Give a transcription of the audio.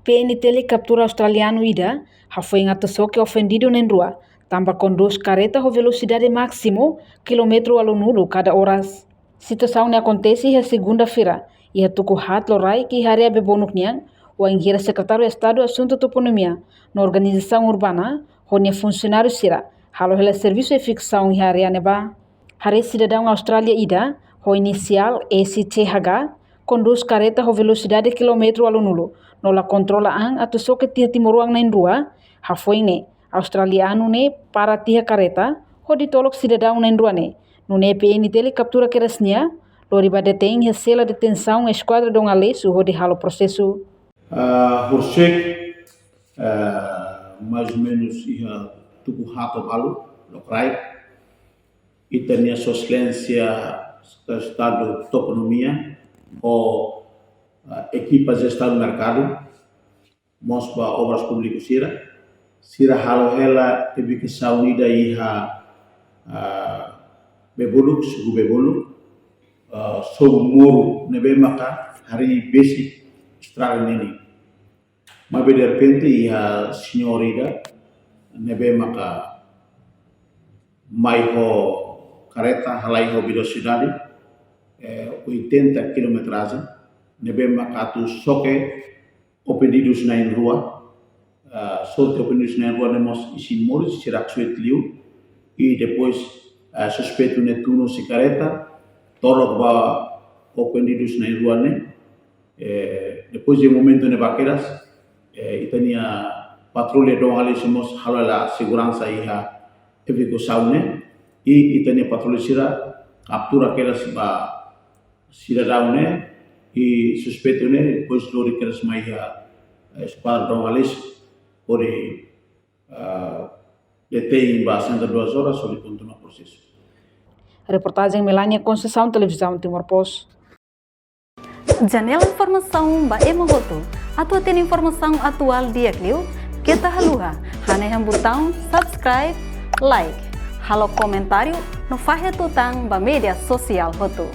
PNTL captura australiano ida, foi engatosoque ofendido nem rua, tamba conduz careta com velocidade máximo, quilômetro ao nulo cada horas. Situação ne acontece a segunda-feira, e a tuku hat lorai que haria bebonuk niang, o engira secretário de Estado Assunto Toponomia, na organização urbana, onde funcionário sira, halo hela serviço de ficção e haria neba. Hare cidadão Austrália ida, o inicial STH, conduz careta com velocidade quilômetro ao nulo, nola controla ang atau so que tia timoruang na rua, foi ne, australiano ne para tia careta, ho ditolok cidadão na rua ne, no ne PNTL captura kerasnya, loriba detém e sela detenção esquadra dong alesu ho de halo processo. Horsek, mais ou menos ia tuku hato halu, lokrai, e tinha soscelência do Estado de Toponomia, ou equipas de Estado do Mercado, mostra obras públicas sira halo ela teve que sair daí bebuluk sugu bebuluk so moro nebe maka hari besi estrada nini mas de repente ia senhorida nebe maka mai ho careta halai ho velocidade 80 km/h nebe maka tu soke opedidos na rua solte opedidos na rua nemos isin moros sirak suet liu e depois suspeito netuno sicareta tolok ba opedidos na rua ne depois de momento ne vaqueras itania patrulha dong ali somos halala segurança iha evico saune e itania patrulha sira captura aquelas ba cidadão ne e suspeito ne depois lori keras mai esquadra dong ali por detém bastante 2 horas sobre continuar o processo. Reportagem Melania Conceição, Televisão Timor-Poste. Janela informação ba emohoto. Atau tem informação atual dia kliu, kita haluha. Hane yang botão subscribe, like, halo comentário no fahe tutang ba media sosial hotu.